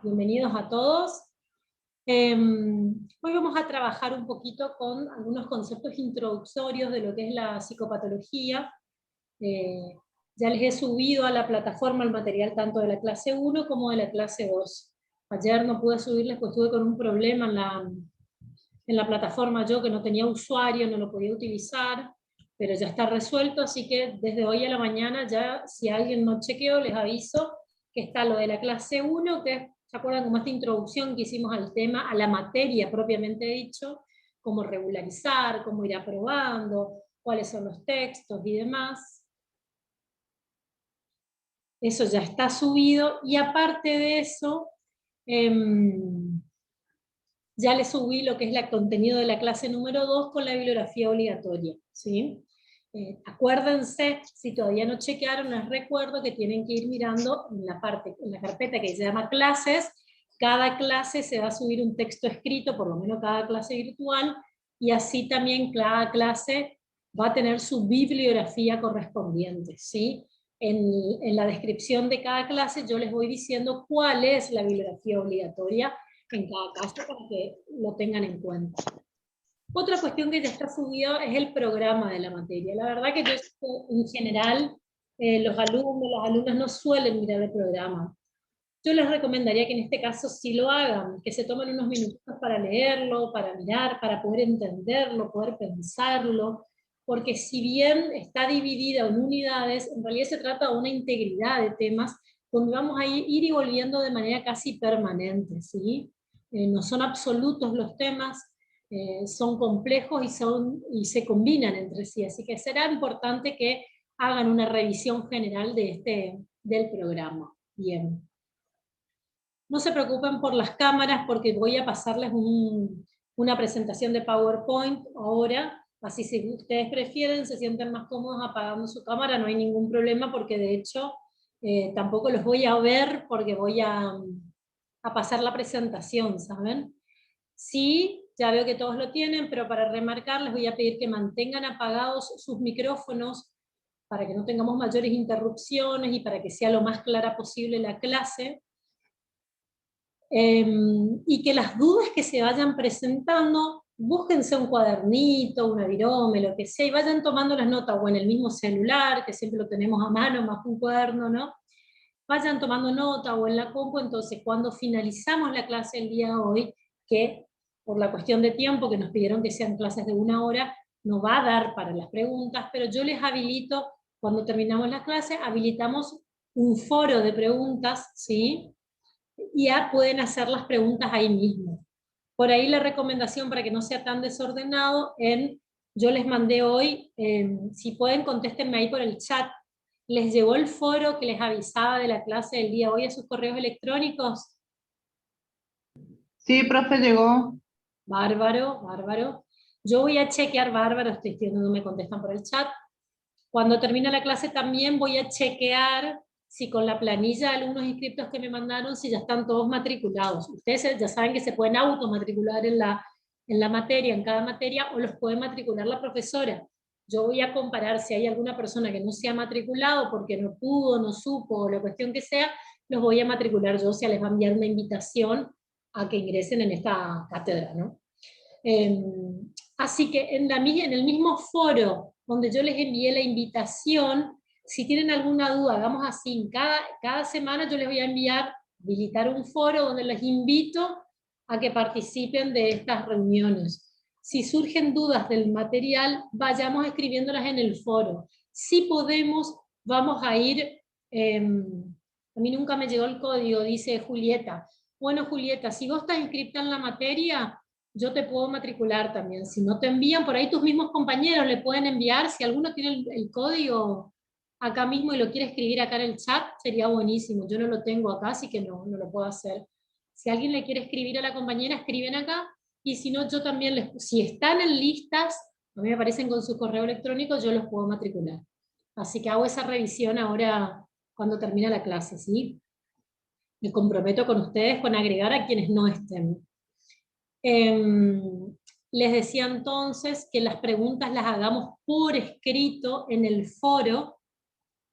Bienvenidos a todos. Hoy vamos a trabajar un poquito con algunos conceptos introductorios de lo que es la psicopatología. Ya les he subido a la plataforma el material tanto de la clase 1 como de la clase 2. Ayer no pude subirles porque estuve con un problema en la plataforma yo, que no tenía usuario, no lo podía utilizar, pero ya está resuelto, así que desde hoy a la mañana ya, si alguien no chequeó, les aviso que está lo de la clase 1, que es, ¿se acuerdan como esta introducción que hicimos al tema, a la materia propiamente dicho? Cómo regularizar, cómo ir aprobando, cuáles son los textos y demás. Eso ya está subido, y aparte de eso, ya le subí lo que es el contenido de la clase número 2 con la bibliografía obligatoria, ¿sí? Acuérdense, si todavía no chequearon, les recuerdo que tienen que ir mirando en la carpeta que se llama clases. Cada clase se va a subir un texto escrito, por lo menos cada clase virtual, y así también cada clase va a tener su bibliografía correspondiente, ¿sí? En la descripción de cada clase yo les voy diciendo cuál es la bibliografía obligatoria en cada caso para que lo tengan en cuenta. Otra cuestión que ya está subida es el programa de la materia. La verdad que yo, en general, los alumnos, las alumnas no suelen mirar el programa. Yo les recomendaría que en este caso sí lo hagan, que se tomen unos minutitos para leerlo, para mirar, para poder entenderlo, poder pensarlo, porque si bien está dividida en unidades, en realidad se trata de una integridad de temas donde vamos a ir y volviendo de manera casi permanente, ¿sí? No son absolutos los temas, son complejos y se combinan entre sí, así que será importante que hagan una revisión general del programa. Bien. No se preocupen por las cámaras porque voy a pasarles una presentación de PowerPoint ahora, así si ustedes prefieren, se sienten más cómodos apagando su cámara, no hay ningún problema porque de hecho tampoco los voy a ver porque voy a pasar la presentación, ¿saben? Sí, ya veo que todos lo tienen, pero para remarcar les voy a pedir que mantengan apagados sus micrófonos para que no tengamos mayores interrupciones y para que sea lo más clara posible la clase. Y que las dudas que se vayan presentando, búsquense un cuadernito, una virome, lo que sea, y vayan tomando las notas, o en el mismo celular, que siempre lo tenemos a mano, más que un cuaderno, ¿no? Vayan tomando nota, o en la compu. Entonces cuando finalizamos la clase el día de hoy, que por la cuestión de tiempo, que nos pidieron que sean clases de 1 hora, no va a dar para las preguntas, pero yo les habilito, cuando terminamos la clase, habilitamos un foro de preguntas, ¿sí? Y ya pueden hacer las preguntas ahí mismo. Por ahí la recomendación para que no sea tan desordenado, yo les mandé hoy, si pueden contéstenme ahí por el chat, ¿les llegó el foro que les avisaba de la clase del día de hoy a sus correos electrónicos? Sí, profe, llegó. Bárbaro, bárbaro. Yo voy a chequear, bárbaro, estoy viendo, no me contestan por el chat. Cuando termine la clase también voy a chequear si con la planilla de alumnos inscriptos que me mandaron, si ya están todos matriculados. Ustedes ya saben que se pueden automatricular en la materia, en cada materia, o los puede matricular la profesora. Yo voy a comparar si hay alguna persona que no se ha matriculado porque no pudo, no supo, o la cuestión que sea, los voy a matricular yo, o sea, les va a enviar una invitación a que ingresen en esta cátedra, ¿no? Eh, Así que en el mismo foro donde yo les envié la invitación, si tienen alguna duda, hagamos así, cada semana yo les voy a habilitar un foro donde les invito a que participen de estas reuniones. Si surgen dudas del material, vayamos escribiéndolas en el foro. Si podemos, vamos a ir, a mí nunca me llegó el código, dice Julieta. Bueno, Julieta, si vos estás inscripta en la materia, yo te puedo matricular también. Si no te envían, por ahí tus mismos compañeros le pueden enviar. Si alguno tiene el código acá mismo y lo quiere escribir acá en el chat, sería buenísimo. Yo no lo tengo acá, así que no lo puedo hacer. Si alguien le quiere escribir a la compañera, escriben acá. Y si no, yo también, si están en listas, a mí me aparecen con su correo electrónico, yo los puedo matricular. Así que hago esa revisión ahora cuando termina la clase, ¿sí? Me comprometo con ustedes con agregar a quienes no estén. Les decía entonces que las preguntas las hagamos por escrito en el foro.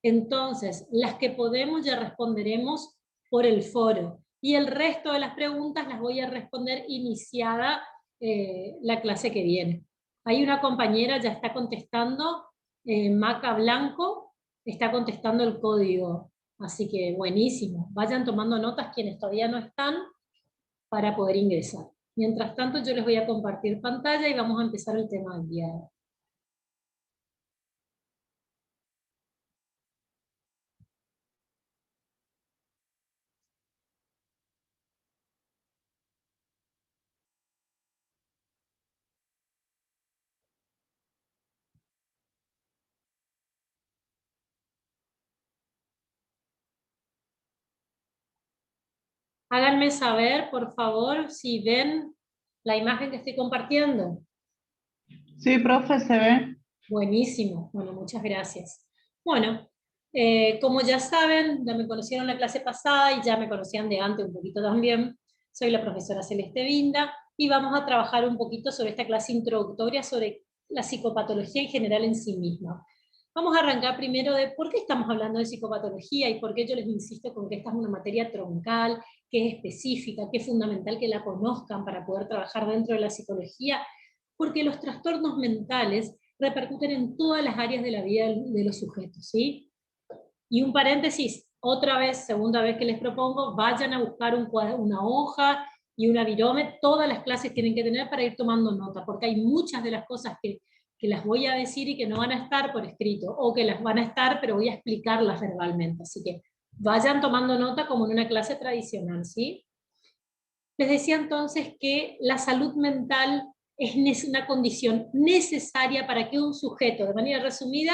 Entonces, las que podemos ya responderemos por el foro. y el resto de las preguntas las voy a responder iniciada la clase que viene. Hay una compañera, ya está contestando, Maca Blanco, está contestando el código, así que buenísimo. Vayan tomando notas quienes todavía no están para poder ingresar. Mientras tanto yo les voy a compartir pantalla y vamos a empezar el tema del día de hoy. Háganme saber, por favor, si ven la imagen que estoy compartiendo. Sí, profe, se ve. Buenísimo, bueno, muchas gracias. Bueno, como ya saben, ya me conocieron la clase pasada y ya me conocían de antes un poquito también. Soy la profesora Celeste Vinda y vamos a trabajar un poquito sobre esta clase introductoria sobre la psicopatología en general en sí misma. Vamos a arrancar primero de por qué estamos hablando de psicopatología y por qué yo les insisto con que esta es una materia troncal, que es específica, que es fundamental que la conozcan para poder trabajar dentro de la psicología, porque los trastornos mentales repercuten en todas las áreas de la vida de los sujetos, ¿sí? Y un paréntesis, otra vez, segunda vez que les propongo, vayan a buscar una hoja y una virome, todas las clases tienen que tener para ir tomando nota, porque hay muchas de las cosas que las voy a decir y que no van a estar por escrito, o que las van a estar, pero voy a explicarlas verbalmente, así que vayan tomando nota como en una clase tradicional, ¿sí? Les decía entonces que la salud mental es una condición necesaria para que un sujeto, de manera resumida,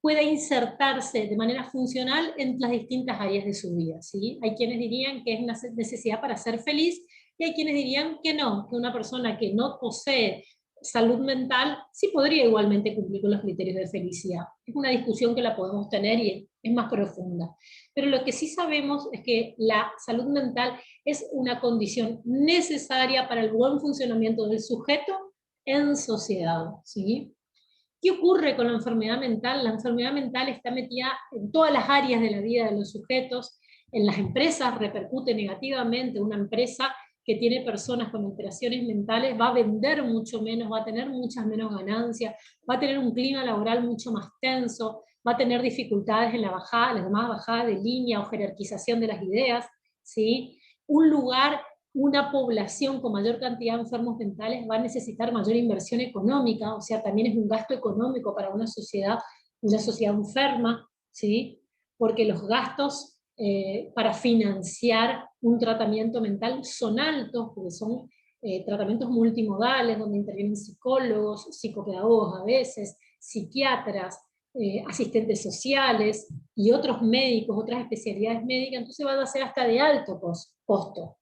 pueda insertarse de manera funcional en las distintas áreas de su vida, ¿sí? Hay quienes dirían que es una necesidad para ser feliz, y hay quienes dirían que no, que una persona que no posee salud mental sí podría igualmente cumplir con los criterios de felicidad. Es una discusión que la podemos tener y es más profunda. Pero lo que sí sabemos es que la salud mental es una condición necesaria para el buen funcionamiento del sujeto en sociedad, ¿sí? ¿Qué ocurre con la enfermedad mental? La enfermedad mental está metida en todas las áreas de la vida de los sujetos. En las empresas repercute negativamente. Una empresa que tiene personas con alteraciones mentales va a vender mucho menos, va a tener muchas menos ganancias, va a tener un clima laboral mucho más tenso, va a tener dificultades en la bajada, la llamada bajada de línea o jerarquización de las ideas, ¿sí? Un lugar, una población con mayor cantidad de enfermos mentales va a necesitar mayor inversión económica, o sea, también es un gasto económico para una sociedad enferma, ¿sí? Porque los gastos para financiar un tratamiento mental son altos, porque son tratamientos multimodales, donde intervienen psicólogos, psicopedagogos a veces, psiquiatras, asistentes sociales y otros médicos, otras especialidades médicas, entonces va a ser hasta de alto costo.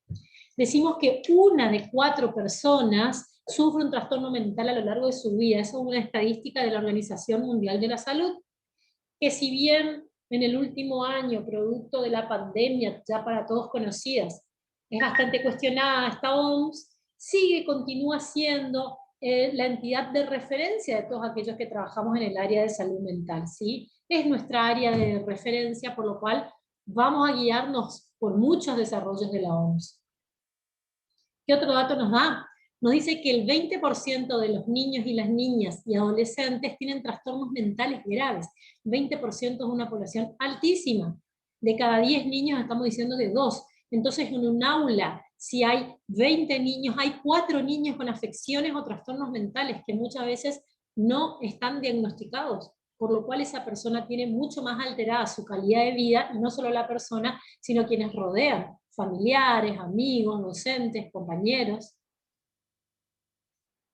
Decimos que 1 de 4 personas sufre un trastorno mental a lo largo de su vida. Eso es una estadística de la Organización Mundial de la Salud, que si bien en el último año, producto de la pandemia, ya para todos conocidas, es bastante cuestionada esta OMS, continúa siendo la entidad de referencia de todos aquellos que trabajamos en el área de salud mental, ¿sí? Es nuestra área de referencia, por lo cual vamos a guiarnos por muchos desarrollos de la OMS. ¿Qué otro dato nos da? Nos dice que el 20% de los niños y las niñas y adolescentes tienen trastornos mentales graves. 20% es una población altísima. De cada 10 niños estamos diciendo de 2. Entonces en un aula, si hay 20 niños, hay 4 niños con afecciones o trastornos mentales que muchas veces no están diagnosticados, por lo cual esa persona tiene mucho más alterada su calidad de vida, y no solo la persona, sino quienes rodean, familiares, amigos, docentes, compañeros.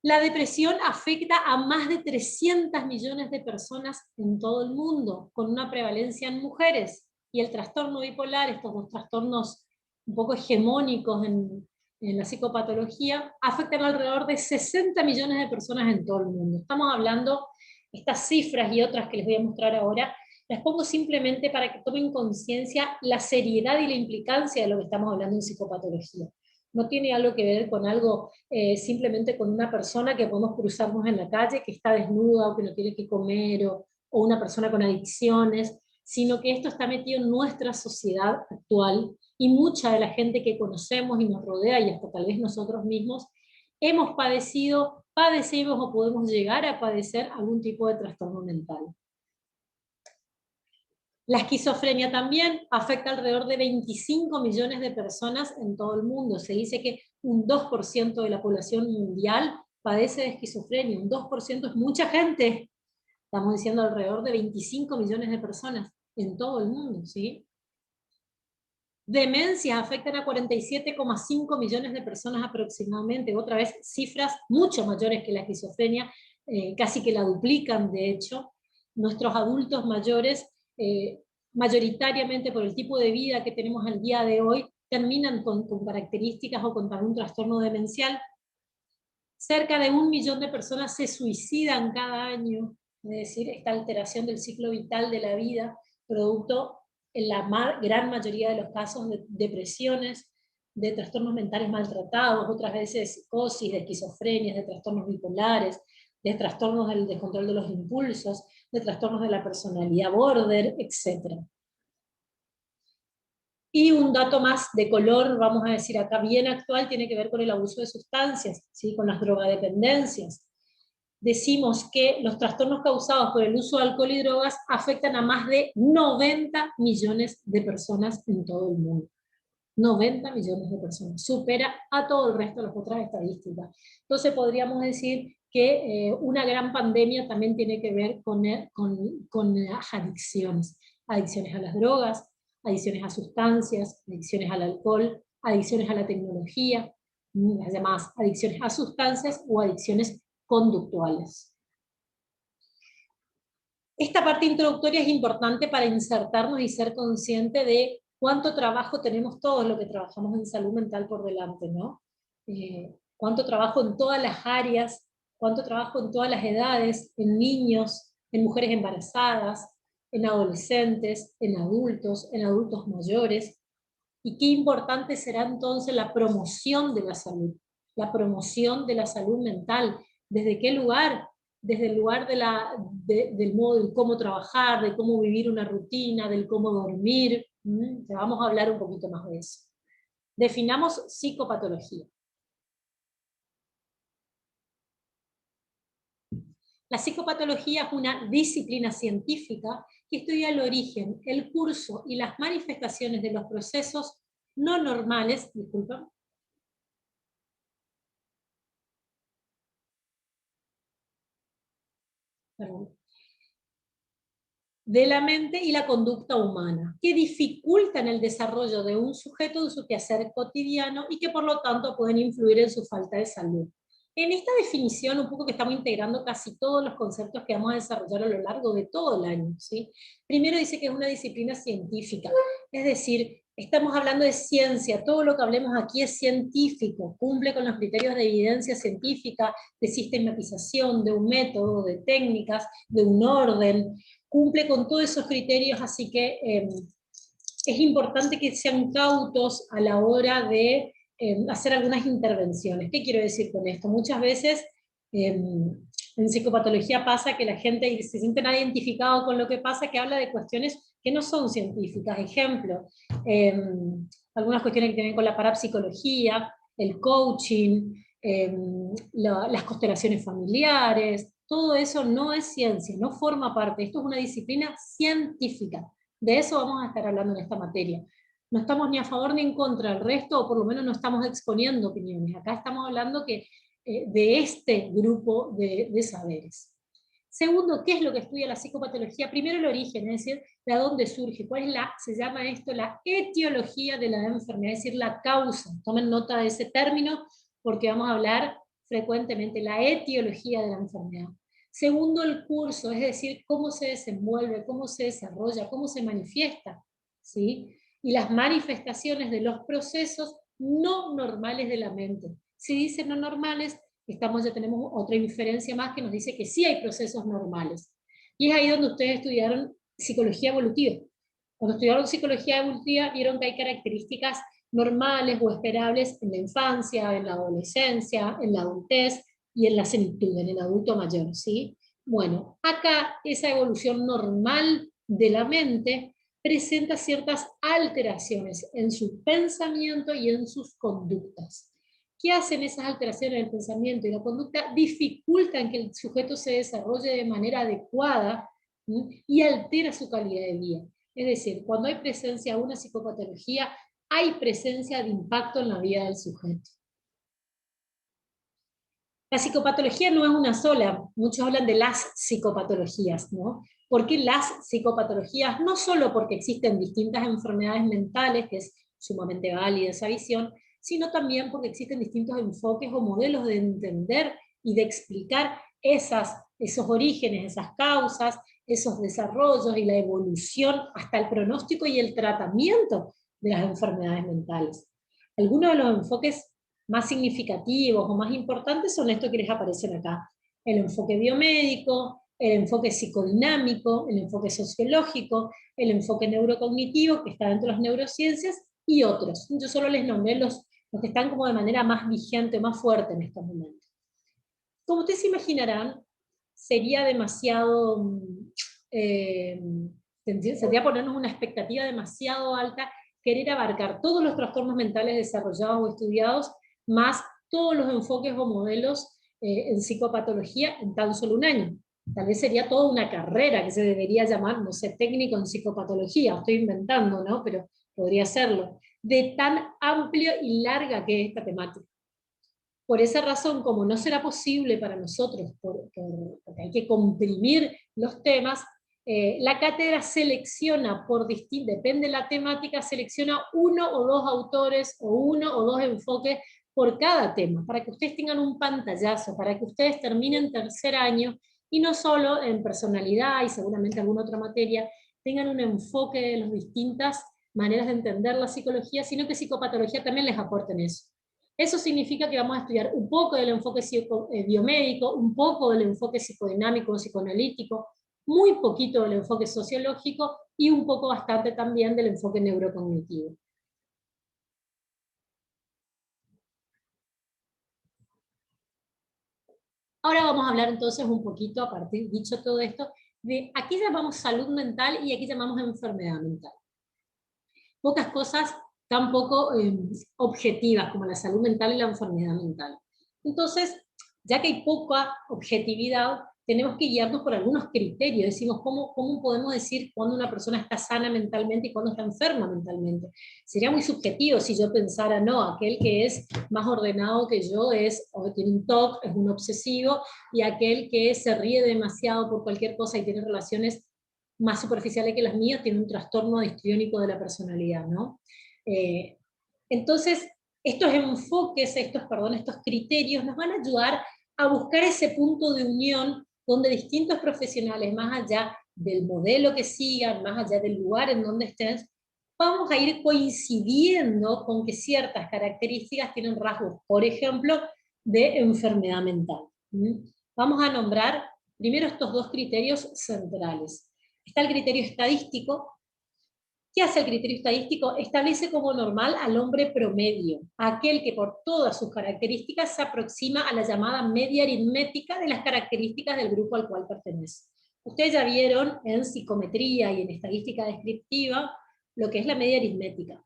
La depresión afecta a más de 300 millones de personas en todo el mundo, con una prevalencia en mujeres. Y el trastorno bipolar, estos dos trastornos un poco hegemónicos en la psicopatología, afectan alrededor de 60 millones de personas en todo el mundo. Estamos hablando, estas cifras y otras que les voy a mostrar ahora, las pongo simplemente para que tomen conciencia la seriedad y la implicancia de lo que estamos hablando en psicopatología. No tiene algo que ver con algo simplemente con una persona que podemos cruzarnos en la calle, que está desnuda o que no tiene que comer, o una persona con adicciones, sino que esto está metido en nuestra sociedad actual, y mucha de la gente que conocemos y nos rodea, y hasta tal vez nosotros mismos, hemos padecido, padecemos o podemos llegar a padecer algún tipo de trastorno mental. La esquizofrenia también afecta alrededor de 25 millones de personas en todo el mundo. Se dice que un 2% de la población mundial padece de esquizofrenia. Un 2% es mucha gente. Estamos diciendo alrededor de 25 millones de personas en todo el mundo, ¿sí? Demencias afectan a 47,5 millones de personas aproximadamente. Otra vez, cifras mucho mayores que la esquizofrenia, casi que la duplican, de hecho. Nuestros adultos mayores, mayoritariamente por el tipo de vida que tenemos al día de hoy, terminan con características o con algún trastorno demencial. Cerca de 1 millón de personas se suicidan cada año, es decir, esta alteración del ciclo vital de la vida, producto en la gran mayoría de los casos de depresiones, de trastornos mentales maltratados, otras veces de psicosis, de esquizofrenias, de trastornos bipolares, de trastornos del descontrol de los impulsos, de trastornos de la personalidad border, etc. Y un dato más de color, vamos a decir acá, bien actual, tiene que ver con el abuso de sustancias, ¿sí? Con las drogadependencias. Decimos que los trastornos causados por el uso de alcohol y drogas afectan a más de 90 millones de personas en todo el mundo. 90 millones de personas. Supera a todo el resto de las otras estadísticas. Entonces podríamos decir que una gran pandemia también tiene que ver con las adicciones. Adicciones a las drogas, adicciones a sustancias, adicciones al alcohol, adicciones a la tecnología, las llamadas adicciones a sustancias o adicciones conductuales. Esta parte introductoria es importante para insertarnos y ser consciente de cuánto trabajo tenemos todos los que trabajamos en salud mental por delante, ¿no? Cuánto trabajo en todas las áreas, cuánto trabajo en todas las edades, en niños, en mujeres embarazadas, en adolescentes, en adultos mayores, y qué importante será entonces la promoción de la salud mental. ¿Desde qué lugar? Desde el lugar del modo de cómo trabajar, de cómo vivir una rutina, del cómo dormir. Ya vamos a hablar un poquito más de eso. Definamos psicopatología. La psicopatología es una disciplina científica que estudia el origen, el curso y las manifestaciones de los procesos no normales, disculpa, de la mente y la conducta humana, que dificultan el desarrollo de un sujeto de su quehacer cotidiano y que por lo tanto pueden influir en su falta de salud. En esta definición, un poco que estamos integrando casi todos los conceptos que vamos a desarrollar a lo largo de todo el año, ¿sí? Primero dice que es una disciplina científica, es decir, estamos hablando de ciencia, todo lo que hablemos aquí es científico, cumple con los criterios de evidencia científica, de sistematización, de un método, de técnicas, de un orden, cumple con todos esos criterios, así que es importante que sean cautos a la hora de hacer algunas intervenciones. ¿Qué quiero decir con esto? Muchas veces en psicopatología pasa que la gente se siente identificado con lo que pasa, que habla de cuestiones que no son científicas. Ejemplo, algunas cuestiones que tienen con la parapsicología, el coaching, las constelaciones familiares, todo eso no es ciencia, no forma parte, esto es una disciplina científica. De eso vamos a estar hablando en esta materia. No estamos ni a favor ni en contra del resto, o por lo menos no estamos exponiendo opiniones. Acá estamos hablando de este grupo de saberes. Segundo, ¿qué es lo que estudia la psicopatología? Primero el origen, es decir, de dónde surge, cuál es se llama esto la etiología de la enfermedad, es decir, la causa. Tomen nota de ese término porque vamos a hablar frecuentemente la etiología de la enfermedad. Segundo, el curso, es decir, cómo se desenvuelve, cómo se desarrolla, cómo se manifiesta, ¿sí? Y las manifestaciones de los procesos no normales de la mente. Si dicen no normales, ya tenemos otra inferencia más que nos dice que sí hay procesos normales. Y es ahí donde ustedes estudiaron psicología evolutiva. Cuando estudiaron psicología evolutiva, vieron que hay características normales o esperables en la infancia, en la adolescencia, en la adultez y en la senectud, en el adulto mayor, ¿sí? Bueno, acá esa evolución normal de la mente presenta ciertas alteraciones en su pensamiento y en sus conductas. ¿Qué hacen esas alteraciones en el pensamiento y la conducta? Dificultan que el sujeto se desarrolle de manera adecuada, ¿sí? Y altera su calidad de vida. Es decir, cuando hay presencia de una psicopatología, hay presencia de impacto en la vida del sujeto. La psicopatología no es una sola, muchos hablan de las psicopatologías, ¿no? ¿Por qué las psicopatologías? No solo porque existen distintas enfermedades mentales, que es sumamente válida esa visión, sino también porque existen distintos enfoques o modelos de entender y de explicar esos orígenes, esas causas, esos desarrollos y la evolución hasta el pronóstico y el tratamiento de las enfermedades mentales. Algunos de los enfoques más significativos o más importantes son estos que les aparecen acá. El enfoque biomédico, el enfoque psicodinámico, el enfoque sociológico, el enfoque neurocognitivo, que está dentro de las neurociencias, y otros. Yo solo les nombré los que están como de manera más vigente, más fuerte en estos momentos. Como ustedes se imaginarán, sería demasiado, sería ponernos una expectativa demasiado alta querer abarcar todos los trastornos mentales desarrollados o estudiados, más todos los enfoques o modelos en psicopatología en tan solo un año. Tal vez sería toda una carrera que se debería llamar, no sé, técnico en psicopatología, estoy inventando, ¿no? Pero podría serlo, de tan amplia y larga que es esta temática. Por esa razón, como no será posible para nosotros, porque hay que comprimir los temas, la cátedra selecciona depende de la temática, selecciona uno o dos autores o uno o dos enfoques por cada tema, para que ustedes tengan un pantallazo, para que ustedes terminen tercer año, y no solo en personalidad y seguramente alguna otra materia, tengan un enfoque de las distintas maneras de entender la psicología, sino que psicopatología también les aporten eso. Eso significa que vamos a estudiar un poco del enfoque biomédico, un poco del enfoque psicodinámico o psicoanalítico, muy poquito del enfoque sociológico y un poco bastante también del enfoque neurocognitivo. Ahora vamos a hablar entonces un poquito, a partir, dicho todo esto, de aquí llamamos salud mental y aquí llamamos enfermedad mental. Pocas cosas tan poco objetivas como la salud mental y la enfermedad mental. Entonces, ya que hay poca objetividad, tenemos que guiarnos por algunos criterios. Decimos, ¿cómo podemos decir cuándo una persona está sana mentalmente y cuándo está enferma mentalmente? Sería muy subjetivo si yo pensara, no, aquel que es más ordenado que yo o tiene un TOC, es un obsesivo, y aquel que se ríe demasiado por cualquier cosa y tiene relaciones más superficiales que las mías, tiene un trastorno histriónico de la personalidad, ¿no? Entonces, estos enfoques, estos criterios nos van a ayudar a buscar ese punto de unión donde distintos profesionales, más allá del modelo que sigan, más allá del lugar en donde estén, vamos a ir coincidiendo con que ciertas características tienen rasgos, por ejemplo, de enfermedad mental. Vamos a nombrar primero estos dos criterios centrales. Está el criterio estadístico. ¿Qué hace el criterio estadístico? Establece como normal al hombre promedio, aquel que por todas sus características se aproxima a la llamada media aritmética de las características del grupo al cual pertenece. Ustedes ya vieron en psicometría y en estadística descriptiva lo que es la media aritmética.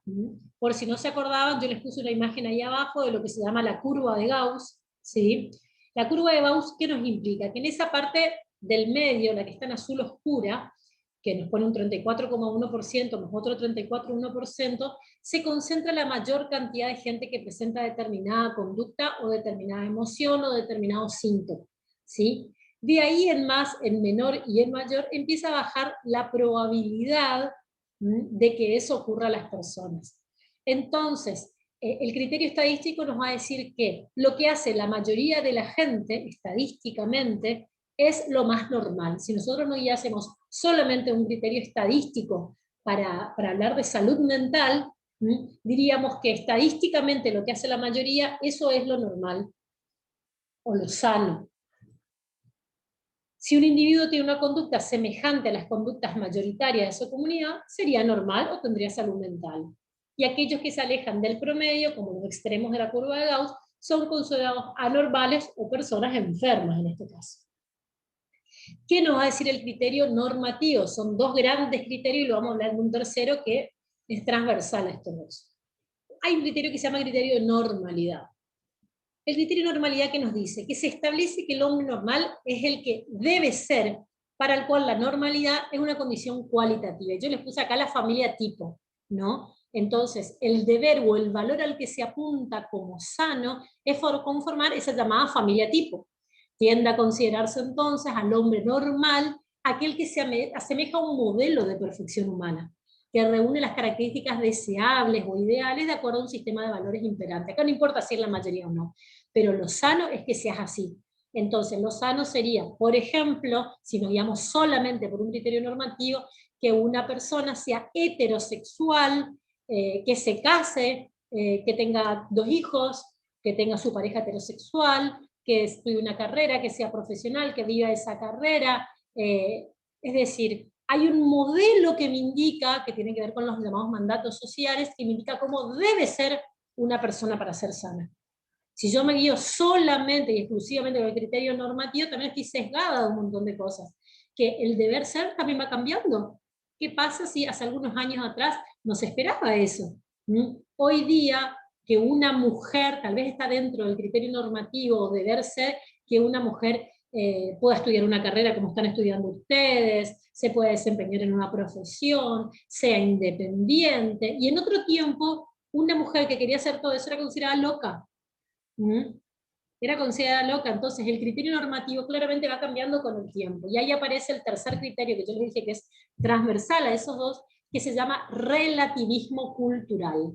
Por si no se acordaban, yo les puse una imagen ahí abajo de lo que se llama la curva de Gauss, ¿sí? La curva de Gauss, ¿qué nos implica? Que en esa parte del medio, la que está en azul oscura, que nos pone un 34,1% más otro 34,1%, se concentra la mayor cantidad de gente que presenta determinada conducta o determinada emoción o determinado síntoma, ¿sí? De ahí en más, en menor y en mayor, empieza a bajar la probabilidad de que eso ocurra a las personas. Entonces, el criterio estadístico nos va a decir que lo que hace la mayoría de la gente, estadísticamente, es lo más normal. Si nosotros no hacemos solamente un criterio estadístico para hablar de salud mental, diríamos que estadísticamente lo que hace la mayoría, eso es lo normal o lo sano. Si un individuo tiene una conducta semejante a las conductas mayoritarias de su comunidad, sería normal o tendría salud mental. Y aquellos que se alejan del promedio, como los extremos de la curva de Gauss, son considerados anormales o personas enfermas en este caso. ¿Qué nos va a decir el criterio normativo? Son dos grandes criterios y lo vamos a hablar en un tercero que es transversal a estos dos. Hay un criterio que se llama criterio de normalidad. El criterio de normalidad que nos dice que se establece que el hombre normal es el que debe ser, para el cual la normalidad es una condición cualitativa. Yo les puse acá la familia tipo, ¿no? Entonces, el deber o el valor al que se apunta como sano es conformar esa llamada familia tipo. Tiende a considerarse entonces al hombre normal aquel que se asemeja a un modelo de perfección humana, que reúne las características deseables o ideales de acuerdo a un sistema de valores imperante. Acá no importa si es la mayoría o no, pero lo sano es que seas así. Entonces, lo sano sería, por ejemplo, si nos guiamos solamente por un criterio normativo, que una persona sea heterosexual, que se case, que tenga 2 hijos, que tenga su pareja heterosexual, que estudie una carrera, que sea profesional, que viva esa carrera. Es decir, hay un modelo que me indica, que tiene que ver con los llamados mandatos sociales, que me indica cómo debe ser una persona para ser sana. Si yo me guío solamente y exclusivamente con el criterio normativo, también estoy sesgada de un montón de cosas. Que el deber ser también va cambiando. ¿Qué pasa si hace algunos años atrás no se esperaba eso? Hoy día, que una mujer, tal vez está dentro del criterio normativo o deber ser, que una mujer pueda estudiar una carrera como están estudiando ustedes, se pueda desempeñar en una profesión, sea independiente, y en otro tiempo, una mujer que quería hacer todo eso era considerada loca. Era considerada loca. Entonces el criterio normativo claramente va cambiando con el tiempo, y ahí aparece el tercer criterio que yo les dije que es transversal a esos dos, que se llama relativismo cultural.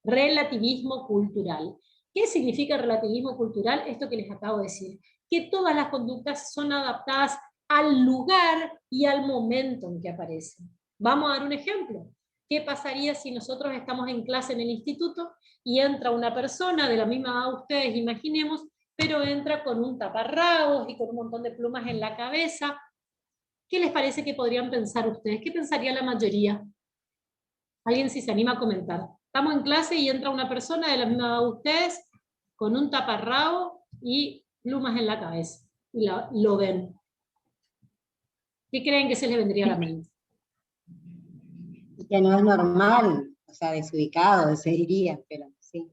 Relativismo cultural. ¿Qué significa relativismo cultural? Esto que les acabo de decir, que todas las conductas son adaptadas al lugar y al momento en que aparecen. Vamos a dar un ejemplo. ¿Qué pasaría si nosotros estamos en clase en el instituto y entra una persona de la misma edad de ustedes, imaginemos, pero entra con un taparrabos y con un montón de plumas en la cabeza? ¿Qué les parece que podrían pensar ustedes? ¿Qué pensaría la mayoría? ¿Alguien si se anima a comentar? Estamos en clase y entra una persona de la misma edad de ustedes con un taparrabo y plumas en la cabeza. Y lo ven. ¿Qué creen que se les vendría a la mente? Que no es normal, o sea, desubicado, se diría, pero sí.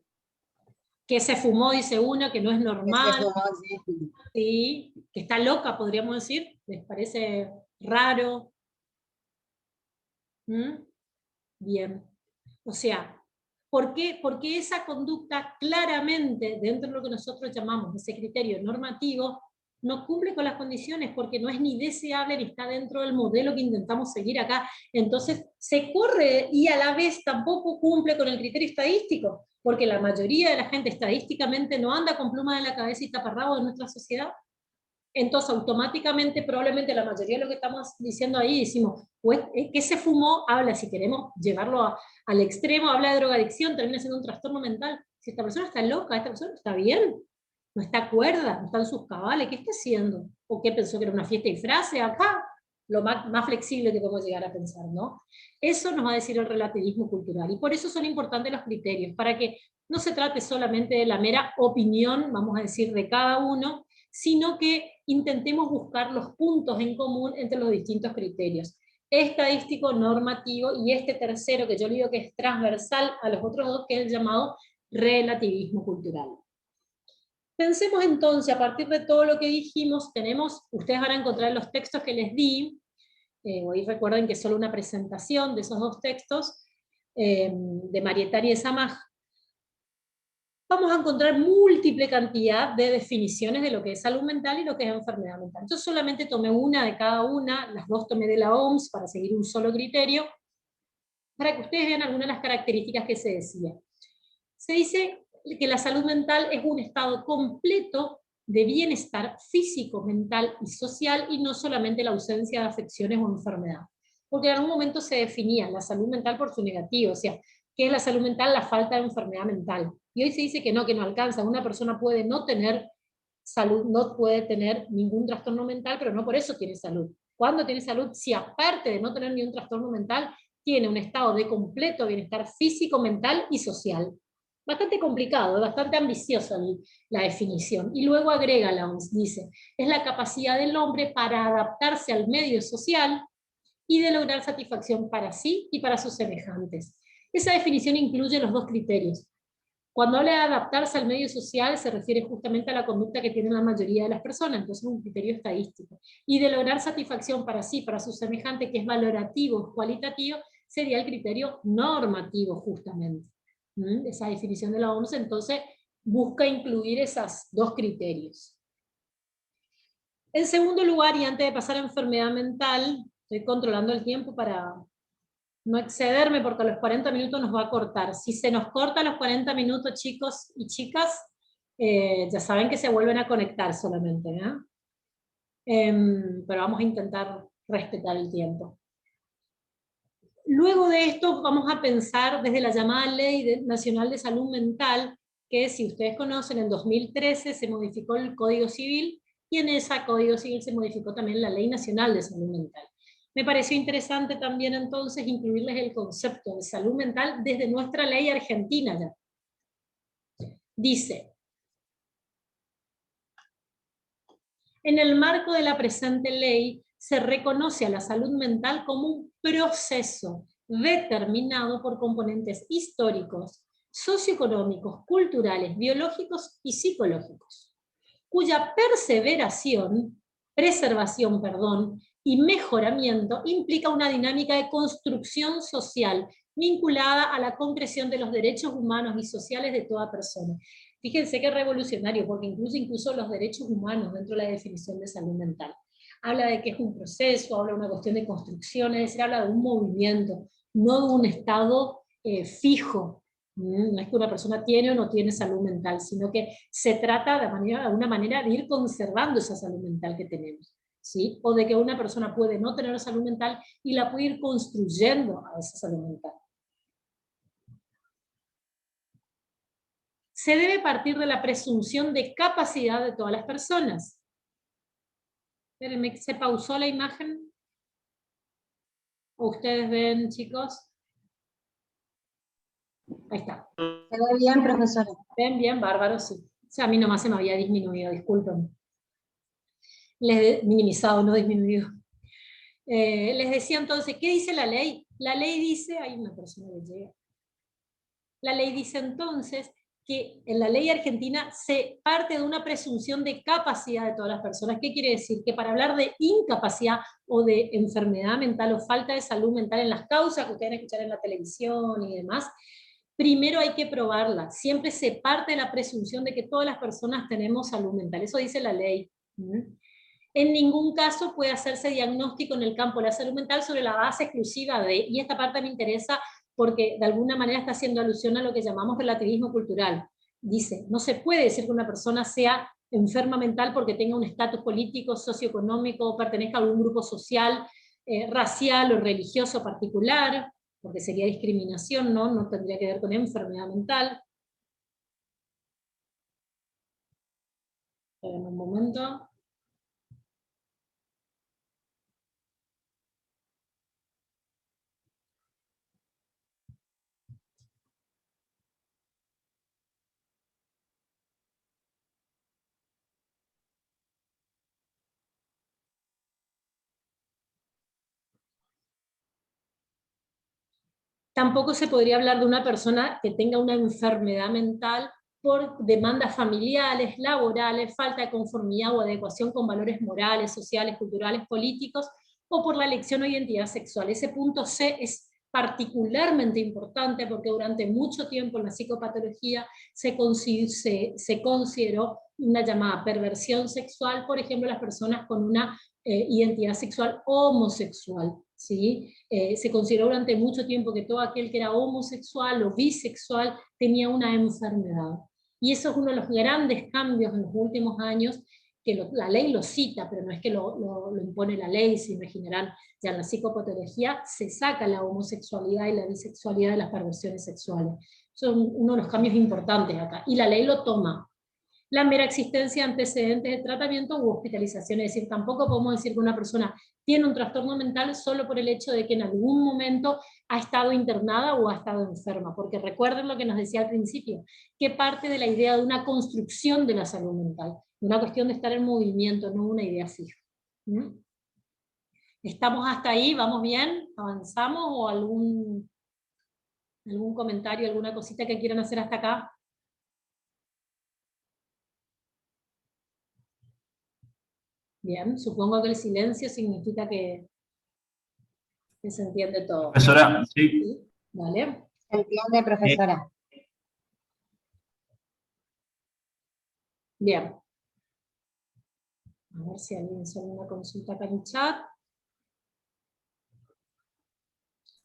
Que se fumó, dice uno, que no es normal. Que se fumó, sí. Sí, que está loca, podríamos decir. ¿Les parece raro? Bien. O sea, ¿por qué? Porque esa conducta claramente, dentro de lo que nosotros llamamos ese criterio normativo, no cumple con las condiciones porque no es ni deseable ni está dentro del modelo que intentamos seguir acá. Entonces se corre y a la vez tampoco cumple con el criterio estadístico, porque la mayoría de la gente estadísticamente no anda con plumas en la cabeza y taparrabos en nuestra sociedad. Entonces automáticamente, probablemente la mayoría de lo que estamos diciendo ahí, decimos, pues, ¿qué se fumó? Habla, si queremos llevarlo al extremo, habla de drogadicción, termina siendo un trastorno mental. Si esta persona está loca, esta persona está bien, no está cuerda, no está en sus cabales, ¿qué está haciendo? ¿O qué pensó que era una fiesta de disfraces? Acá, lo más flexible que podemos llegar a pensar, ¿no? Eso nos va a decir el relativismo cultural, y por eso son importantes los criterios, para que no se trate solamente de la mera opinión, vamos a decir, de cada uno, sino que intentemos buscar los puntos en común entre los distintos criterios. Estadístico, normativo, y este tercero que yo digo que es transversal a los otros dos, que es el llamado relativismo cultural. Pensemos entonces, a partir de todo lo que dijimos, ustedes van a encontrar los textos que les di, hoy recuerden que es solo una presentación de esos dos textos, de Marietani y de Samaj. Vamos a encontrar múltiple cantidad de definiciones de lo que es salud mental y lo que es enfermedad mental. Yo solamente tomé una de cada una, las dos tomé de la OMS para seguir un solo criterio, para que ustedes vean algunas de las características que se decía. Se dice que la salud mental es un estado completo de bienestar físico, mental y social, y no solamente la ausencia de afecciones o enfermedad. Porque en algún momento se definía la salud mental por su negativo, o sea, ¿qué es la salud mental? La falta de enfermedad mental. Y hoy se dice que no alcanza. Una persona puede no tener salud, no puede tener ningún trastorno mental, pero no por eso tiene salud. ¿Cuándo tiene salud? Si aparte de no tener ningún trastorno mental, tiene un estado de completo bienestar físico, mental y social. Bastante complicado, bastante ambiciosa la definición. Y luego agrega la OMS, dice, es la capacidad del hombre para adaptarse al medio social y de lograr satisfacción para sí y para sus semejantes. Esa definición incluye los dos criterios. Cuando habla de adaptarse al medio social, se refiere justamente a la conducta que tienen la mayoría de las personas, entonces es un criterio estadístico. Y de lograr satisfacción para sí, para sus semejantes, que es valorativo, cualitativo, sería el criterio normativo, justamente. Esa definición de la OMS, entonces, busca incluir esos dos criterios. En segundo lugar, y antes de pasar a enfermedad mental, estoy controlando el tiempo para no excederme porque a los 40 minutos nos va a cortar. Si se nos corta a los 40 minutos, chicos y chicas, ya saben que se vuelven a conectar solamente, ¿no? Pero vamos a intentar respetar el tiempo. Luego de esto vamos a pensar desde la llamada Ley Nacional de Salud Mental, que si ustedes conocen, en 2013 se modificó el Código Civil, y en ese Código Civil se modificó también la Ley Nacional de Salud Mental. Me pareció interesante también entonces incluirles el concepto de salud mental desde nuestra ley argentina ya. Dice, en el marco de la presente ley, se reconoce a la salud mental como un proceso determinado por componentes históricos, socioeconómicos, culturales, biológicos y psicológicos, cuya preservación, y mejoramiento implica una dinámica de construcción social vinculada a la concreción de los derechos humanos y sociales de toda persona. Fíjense qué revolucionario, porque incluso los derechos humanos dentro de la definición de salud mental. Habla de que es un proceso, habla de una cuestión de construcción, es decir, habla de un movimiento, no de un estado fijo. No es que una persona tiene o no tiene salud mental, sino que se trata de alguna manera de ir conservando esa salud mental que tenemos, ¿sí? O de que una persona puede no tener salud mental y la puede ir construyendo a esa salud mental. Se debe partir de la presunción de capacidad de todas las personas. Espérenme, ¿se pausó la imagen? ¿O ustedes ven, chicos? Ahí está. Se ve bien, profesora. ¿Ven bien? Bárbaro, sí. O sea, a mí nomás se me había disminuido, disculpen. Les he minimizado, no disminuido. Les decía entonces, ¿qué dice la ley? La ley dice, hay una persona que llega. La ley dice entonces que en la ley argentina se parte de una presunción de capacidad de todas las personas. ¿Qué quiere decir? Que para hablar de incapacidad o de enfermedad mental o falta de salud mental en las causas que ustedes escuchan en la televisión y demás, primero hay que probarla. Siempre se parte de la presunción de que todas las personas tenemos salud mental. Eso dice la ley. En ningún caso puede hacerse diagnóstico en el campo de la salud mental sobre la base exclusiva de, y esta parte me interesa porque de alguna manera está haciendo alusión a lo que llamamos relativismo cultural. Dice, no se puede decir que una persona sea enferma mental porque tenga un estatus político, socioeconómico, o pertenezca a algún grupo social, racial o religioso particular, porque sería discriminación, ¿no? No tendría que ver con enfermedad mental. Esperen un momento. Tampoco se podría hablar de una persona que tenga una enfermedad mental por demandas familiares, laborales, falta de conformidad o adecuación con valores morales, sociales, culturales, políticos, o por la elección o identidad sexual. Ese punto C es particularmente importante porque durante mucho tiempo en la psicopatología se consideró una llamada perversión sexual, por ejemplo, las personas con una identidad sexual homosexual. ¿Sí? Se consideró durante mucho tiempo que todo aquel que era homosexual o bisexual tenía una enfermedad. Y eso es uno de los grandes cambios en los últimos años, que la ley lo cita, pero no es que lo impone la ley, se imaginarán, ya en la psicopatología se saca la homosexualidad y la bisexualidad de las perversiones sexuales. Son uno de los cambios importantes acá, y la ley lo toma. la mera existencia de antecedentes de tratamiento u hospitalización. Es decir, tampoco podemos decir que una persona tiene un trastorno mental solo por el hecho de que en algún momento ha estado internada o ha estado enferma, porque recuerden lo que nos decía al principio, que parte de la idea de una construcción de la salud mental, una cuestión de estar en movimiento, no una idea fija. ¿Mm? ¿Estamos hasta ahí? ¿Vamos bien? ¿Avanzamos? ¿O algún comentario, alguna cosita que quieran hacer hasta acá? Bien, supongo que el silencio significa que se entiende todo. Profesora, sí. ¿Sí? ¿Vale? ¿Se entiende, profesora? Bien. A ver si alguien hace una consulta acá en el chat.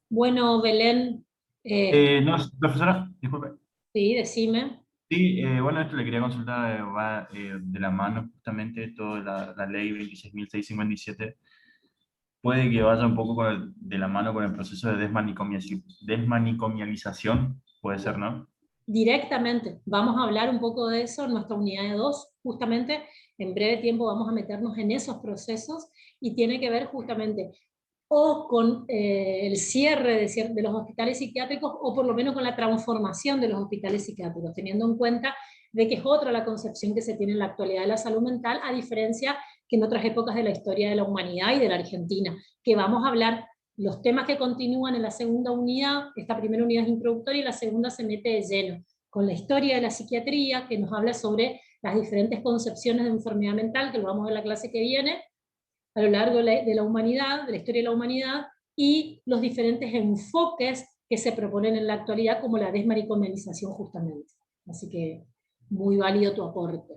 Bueno, Belén. No, profesora, disculpe. Sí, decime. Sí, bueno, esto le quería consultar, va de la mano justamente toda la ley 26.657. Puede que vaya un poco de la mano con el proceso de desmanicomialización, puede ser, ¿no? Directamente. Vamos a hablar un poco de eso en nuestra unidad de 2. Justamente, en breve tiempo vamos a meternos en esos procesos y tiene que ver justamente o con el cierre de los hospitales psiquiátricos o por lo menos con la transformación de los hospitales psiquiátricos, teniendo en cuenta de que es otra la concepción que se tiene en la actualidad de la salud mental, a diferencia que en otras épocas de la historia de la humanidad y de la Argentina, que vamos a hablar los temas que continúan en la segunda unidad. Esta primera unidad es introductoria y la segunda se mete de lleno con la historia de la psiquiatría, que nos habla sobre las diferentes concepciones de enfermedad mental, que lo vamos a ver en la clase que viene, a lo largo de la humanidad, de la historia de la humanidad, y los diferentes enfoques que se proponen en la actualidad, como la desmanicomialización justamente. Así que muy válido tu aporte.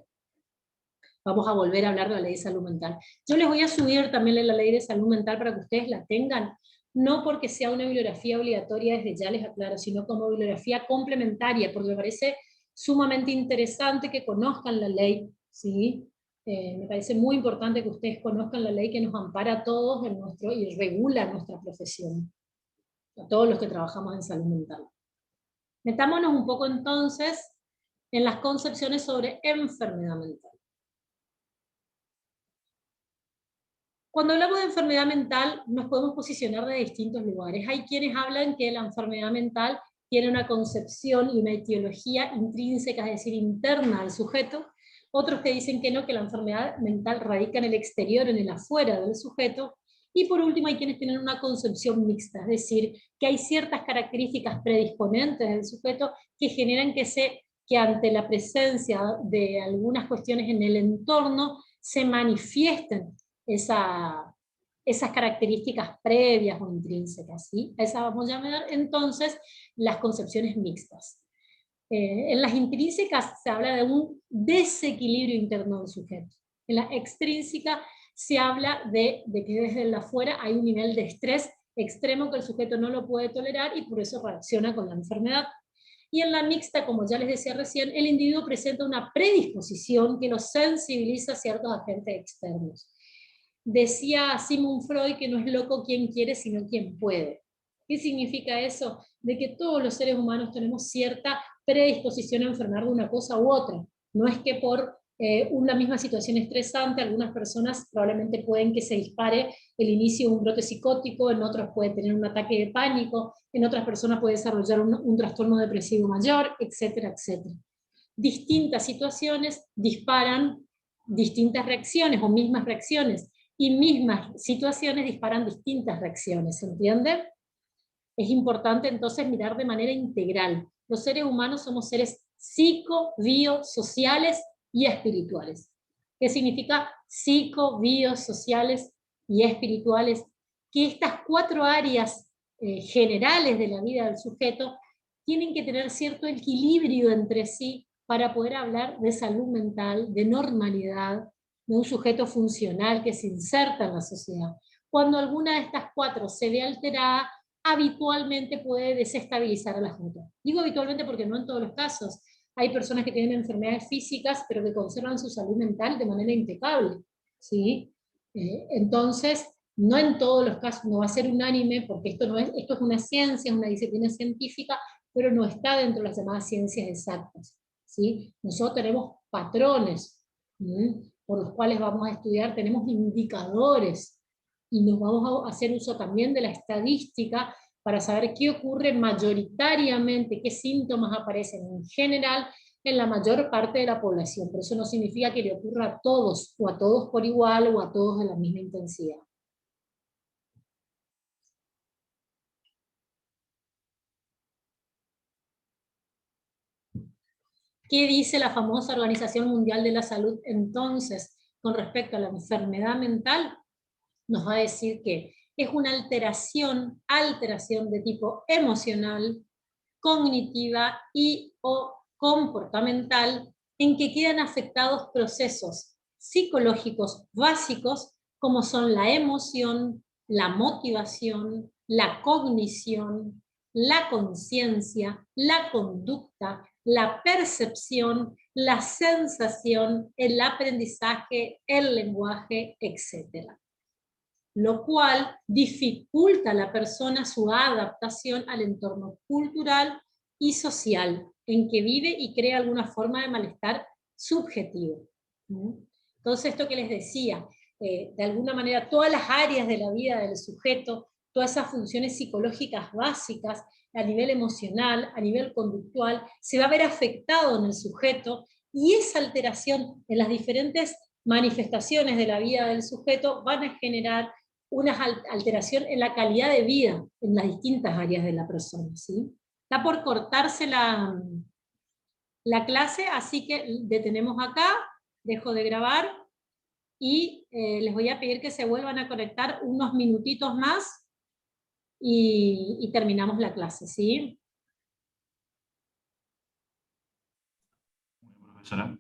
Vamos a volver a hablar de la ley de salud mental. Yo les voy a subir también la ley de salud mental para que ustedes la tengan, no porque sea una bibliografía obligatoria, desde ya les aclaro, sino como bibliografía complementaria, porque me parece sumamente interesante que conozcan la ley, ¿sí? Me parece muy importante que ustedes conozcan la ley que nos ampara a todos y regula nuestra profesión, a todos los que trabajamos en salud mental. Metámonos un poco entonces en las concepciones sobre enfermedad mental. Cuando hablamos de enfermedad mental, nos podemos posicionar de distintos lugares. Hay quienes hablan que la enfermedad mental tiene una concepción y una etiología intrínseca, es decir, interna al sujeto. Otros que dicen que no, que la enfermedad mental radica en el exterior, en el afuera del sujeto. Y por último, hay quienes tienen una concepción mixta, es decir, que hay ciertas características predisponentes del sujeto que generan que ante la presencia de algunas cuestiones en el entorno se manifiesten esas características previas o intrínsecas, ¿sí? A esa vamos a llamar entonces las concepciones mixtas. En las intrínsecas se habla de un desequilibrio interno del sujeto. En la extrínseca se habla de que desde el afuera hay un nivel de estrés extremo que el sujeto no lo puede tolerar y por eso reacciona con la enfermedad. Y en la mixta, como ya les decía recién, el individuo presenta una predisposición que lo sensibiliza a ciertos agentes externos. Decía Sigmund Freud que no es loco quien quiere, sino quien puede. ¿Qué significa eso? De que todos los seres humanos tenemos cierta predisposición a enfermar de una cosa u otra. No es que por una misma situación estresante, algunas personas probablemente pueden que se dispare el inicio de un brote psicótico, en otras puede tener un ataque de pánico, en otras personas puede desarrollar un trastorno depresivo mayor, etcétera, etcétera. Distintas situaciones disparan distintas reacciones o mismas reacciones, y mismas situaciones disparan distintas reacciones, ¿se entiende? Es importante entonces mirar de manera integral. Los seres humanos somos seres psico, bio, sociales y espirituales. ¿Qué significa psico, bio, sociales y espirituales? Que estas 4 áreas generales de la vida del sujeto tienen que tener cierto equilibrio entre sí para poder hablar de salud mental, de normalidad, de un sujeto funcional que se inserta en la sociedad. Cuando alguna de estas 4 se ve alterada, habitualmente puede desestabilizar a la Junta. Digo habitualmente porque no en todos los casos. Hay personas que tienen enfermedades físicas, pero que conservan su salud mental de manera impecable, ¿sí? Entonces, no en todos los casos, no va a ser unánime, porque esto es una ciencia, es una disciplina científica, pero no está dentro de las llamadas ciencias exactas, ¿sí? Nosotros tenemos patrones, por los cuales vamos a estudiar, tenemos indicadores, y nos vamos a hacer uso también de la estadística para saber qué ocurre mayoritariamente, qué síntomas aparecen en general en la mayor parte de la población. Pero eso no significa que le ocurra a todos, o a todos por igual, o a todos de la misma intensidad. ¿Qué dice la famosa Organización Mundial de la Salud entonces con respecto a la enfermedad mental? Nos va a decir que es una alteración de tipo emocional, cognitiva y o comportamental en que quedan afectados procesos psicológicos básicos como son la emoción, la motivación, la cognición, la conciencia, la conducta, la percepción, la sensación, el aprendizaje, el lenguaje, etc. Lo cual dificulta a la persona su adaptación al entorno cultural y social en que vive y crea alguna forma de malestar subjetivo. Entonces, esto que les decía, de alguna manera todas las áreas de la vida del sujeto, todas esas funciones psicológicas básicas, a nivel emocional, a nivel conductual, se va a ver afectado en el sujeto, y esa alteración en las diferentes manifestaciones de la vida del sujeto van a generar una alteración en la calidad de vida en las distintas áreas de la persona, ¿sí? Está por cortarse la clase, así que detenemos acá, dejo de grabar, y les voy a pedir que se vuelvan a conectar unos minutitos más, y terminamos la clase, ¿sí? Profesora.